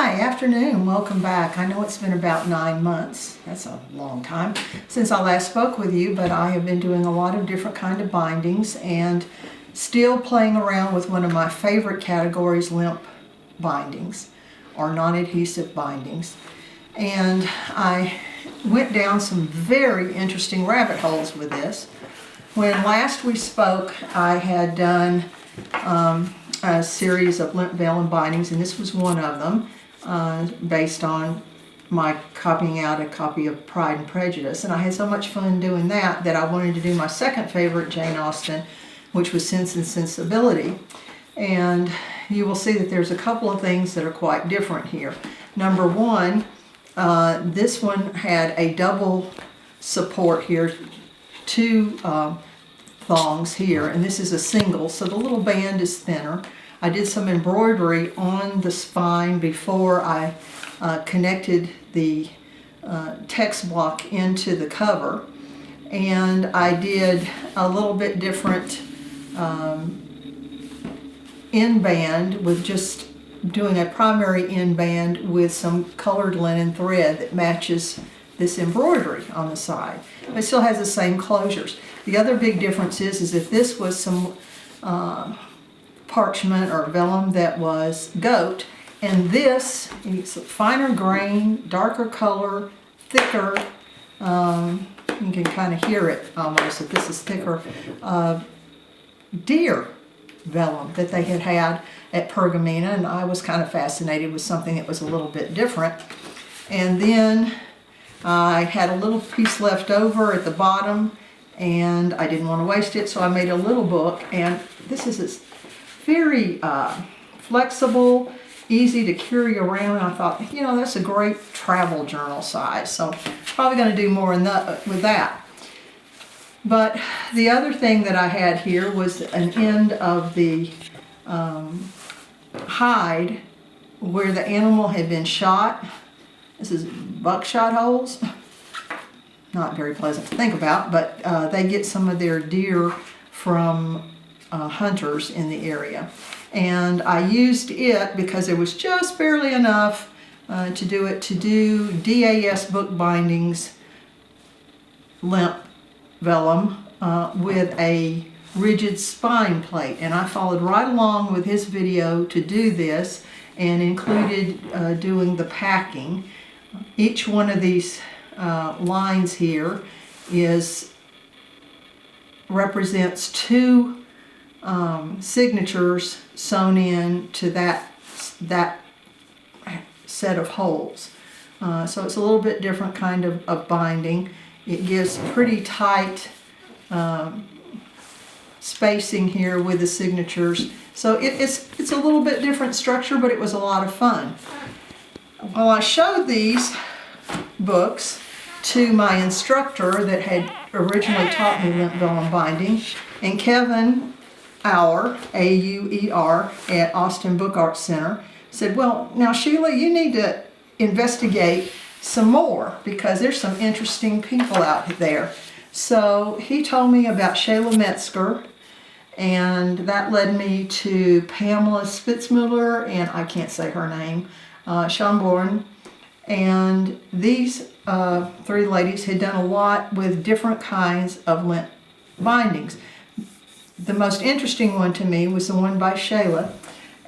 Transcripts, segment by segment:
Hi, afternoon, welcome back. I know it's been about 9 months, that's a long time, since I last spoke with you, but I have been doing a lot of different kind of bindings and still playing around with one of my favorite categories, Limp bindings, or non-adhesive bindings. And I went down some very interesting rabbit holes with this. When last we spoke, I had done a series of Limp vellum bindings, and this was one of them, based on my copying out a copy of Pride and Prejudice. And I had so much fun doing that that I wanted to do my second favorite, Jane Austen, which was Sense and Sensibility. And you will see that there's a couple of things that are quite different here. Number one, this one had a double support here, two thongs here, and this is a single, so the little band is thinner. I did some embroidery on the spine before I connected the text block into the cover, and I did a little bit different end band with just doing a primary end band with some colored linen thread that matches this embroidery on the side. It still has the same closures. The other big difference is if this was some parchment or vellum that was goat, and this, it's a finer grain, darker color, thicker, you can kind of hear it almost that this is thicker, deer vellum that they had at Pergamena, and I was kind of fascinated with something that was a little bit different. And then I had a little piece left over at the bottom, and I didn't want to waste it, so I made a little book. And this is very flexible, easy to carry around. I thought, you know, that's a great travel journal size, so probably going to do more with that. But the other thing that I had here was an end of the hide where the animal had been shot. This is buckshot holes. Not very pleasant to think about, but they get some of their deer from hunters in the area. And I used it because there was just barely enough to do DAS bookbindings, Limp vellum, with a rigid spine plate. And I followed right along with his video to do this and included doing the packing. Each one of these lines here represents two signatures sewn in to that set of holes. So it's a little bit different kind of binding. It gives pretty tight spacing here with the signatures. So it's a little bit different structure, but it was a lot of fun. Well, I showed these books to my instructor that had originally taught me Limp vellum binding, and Kevin Auer, A-U-E-R, at Austin Book Arts Center, said, well, now Sheila, you need to investigate some more because there's some interesting people out there. So he told me about Chela Metzger, and that led me to Pamela Spitzmueller, and I can't say her name, Schönborn. And these three ladies had done a lot with different kinds of Limp bindings. The most interesting one to me was the one by Chela,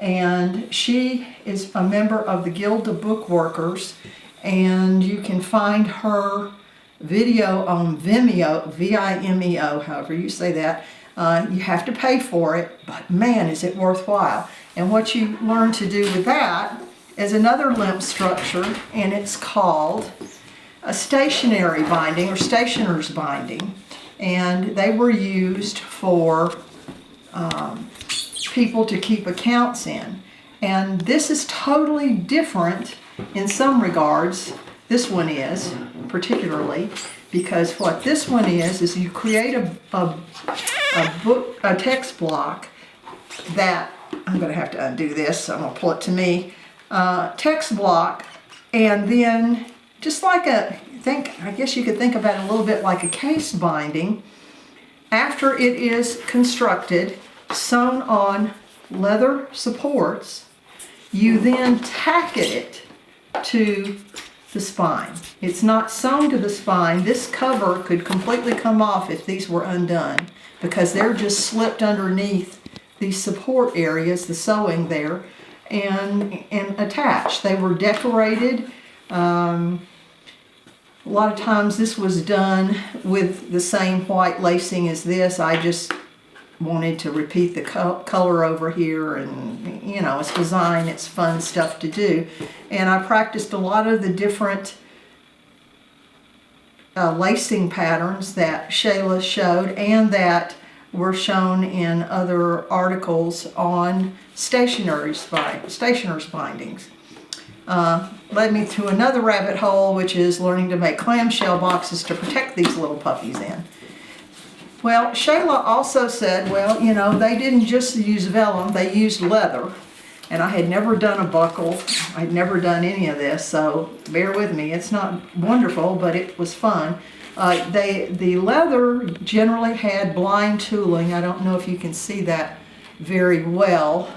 and she is a member of the Guild of Bookworkers, and you can find her video on VIMEO, V-I-M-E-O, however you say that. You have to pay for it, but man, is it worthwhile. And what you learn to do with that is another Limp structure, and it's called a stationary binding or stationer's binding. And they were used for people to keep accounts in. And this is totally different in some regards. This one is, particularly, because what this one is you create a text block that, I'm going to have to undo this, so I'm going to pull it to me, text block, and then just like I guess you could think about it a little bit like a case binding. After it is constructed, sewn on leather supports, You then tacket it to the spine. It's not sewn to the spine. This cover could completely come off if these were undone, because they're just slipped underneath these support areas, the sewing there, and attached. They were decorated. A lot of times this was done with the same white lacing as this. I just wanted to repeat the color over here, and you know, it's design, it's fun stuff to do. And I practiced a lot of the different lacing patterns that Chela showed and that were shown in other articles on stationer's bindings. Led me to another rabbit hole, which is learning to make clamshell boxes to protect these little puppies in. Well, Chela also said, well, you know, they didn't just use vellum, they used leather. And I had never done a buckle. I'd never done any of this, so bear with me. It's not wonderful, but it was fun. The leather generally had blind tooling. I don't know if you can see that very well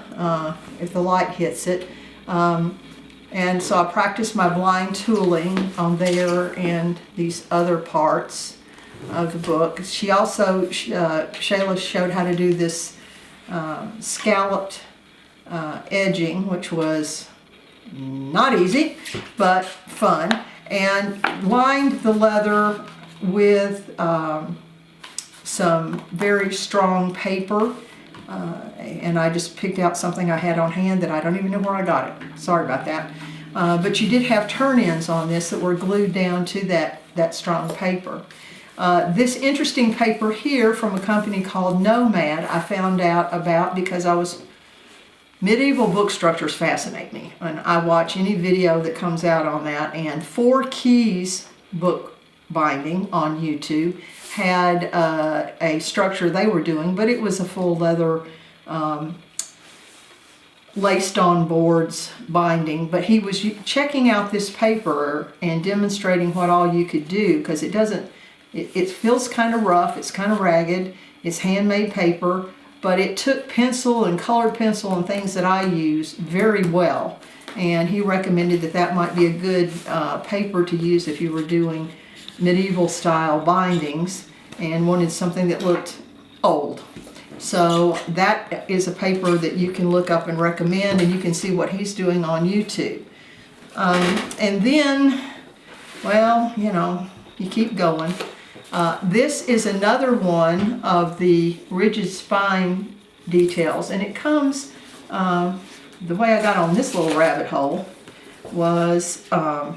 if the light hits it. And so I practiced my blind tooling on there and these other parts of the book. She also, Chela showed how to do this scalloped edging, which was not easy, but fun, and lined the leather with some very strong paper, and I just picked out something I had on hand that I don't even know where I got it. Sorry about that. But you did have turn-ins on this that were glued down to that strong paper. This interesting paper here from a company called Nomad I found out about because medieval book structures fascinate me, and I watch any video that comes out on that. And 4 Keys book binding on YouTube had a structure they were doing, but it was a full leather laced on boards binding. But he was checking out this paper and demonstrating what all you could do, because it feels kind of rough, it's kind of ragged, it's handmade paper, but it took pencil and colored pencil and things that I use very well. And he recommended that might be a good paper to use if you were doing medieval style bindings and wanted something that looked old. So that is a paper that you can look up and recommend, and you can see what he's doing on YouTube. And then, well, you know, you keep going. This is another one of the rigid spine details, and it comes, the way I got on this little rabbit hole was I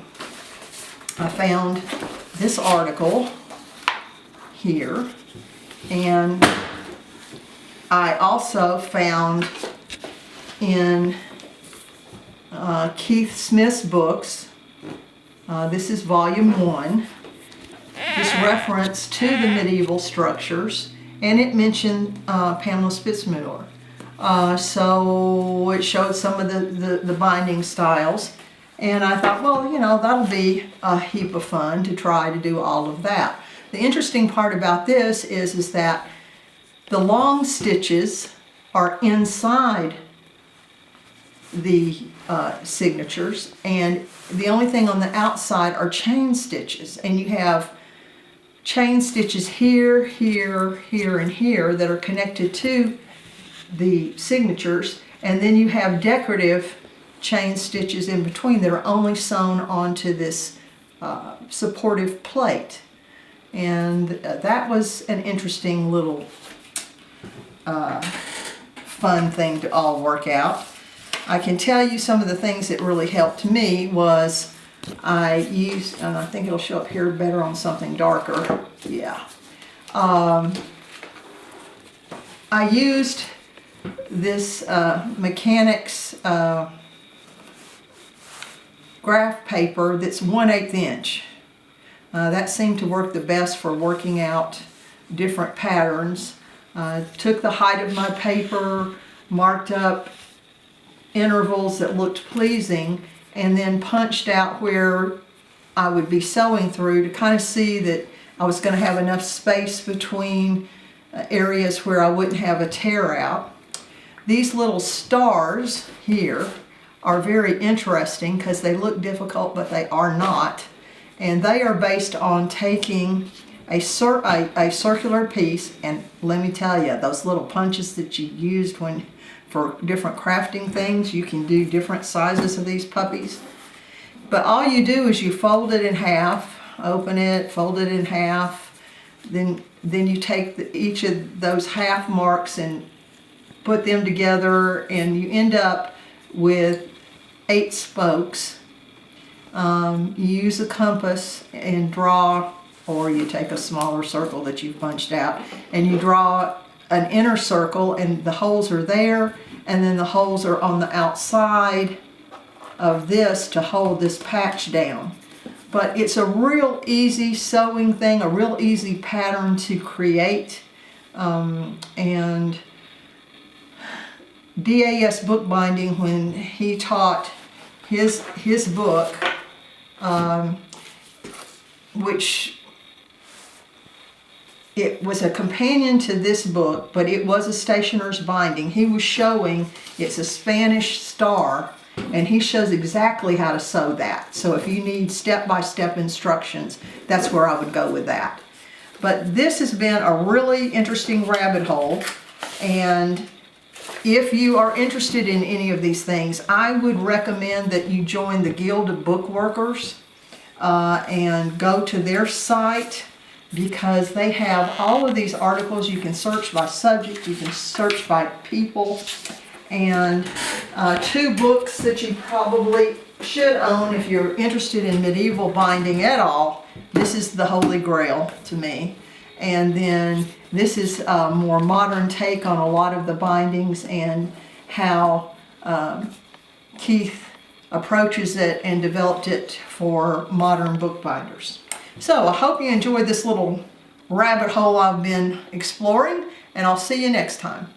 found this article here, and I also found in Keith Smith's books, this is volume 1, this reference to the medieval structures, and it mentioned Pamela Spitzmueller. So it showed some of the binding styles, and I thought, well, you know, that'll be a heap of fun to try to do all of that. The interesting part about this is that the long stitches are inside the signatures, and the only thing on the outside are chain stitches, and you have chain stitches here, here, here, and here that are connected to the signatures, and then you have decorative chain stitches in between that are only sewn onto this supportive plate. And that was an interesting little fun thing to all work out. I can tell you some of the things that really helped me was I used, and I think it'll show up here better on something darker, yeah. I used this mechanics graph paper that's 1/8 inch. That seemed to work the best for working out different patterns. Took the height of my paper, marked up intervals that looked pleasing, and then punched out where I would be sewing through to kind of see that I was going to have enough space between areas where I wouldn't have a tear out. These little stars here are very interesting because they look difficult, but they are not. And they are based on taking a circular piece, and let me tell you, those little punches that you used for different crafting things, you can do different sizes of these puppies. But all you do is you fold it in half, open it, fold it in half, then you take each of those half marks and put them together, and you end up with 8 spokes. You use a compass and draw, or you take a smaller circle that you've punched out and you draw an inner circle, and the holes are there, and then the holes are on the outside of this to hold this patch down. But it's a real easy sewing thing, a real easy pattern to create, and DAS Bookbinding, when he taught his book, which it was a companion to this book, but it was a stationer's binding. He was showing, it's a Spanish star, and he shows exactly how to sew that. So if you need step-by-step instructions, that's where I would go with that. But this has been a really interesting rabbit hole, and if you are interested in any of these things, I would recommend that you join the Guild of Bookworkers and go to their site, because they have all of these articles. You can search by subject, you can search by people, and 2 books that you probably should own if you're interested in medieval binding at all. This is the Holy Grail to me, and then this is a more modern take on a lot of the bindings and how Keith approaches it and developed it for modern bookbinders. So I hope you enjoyed this little rabbit hole I've been exploring, and I'll see you next time.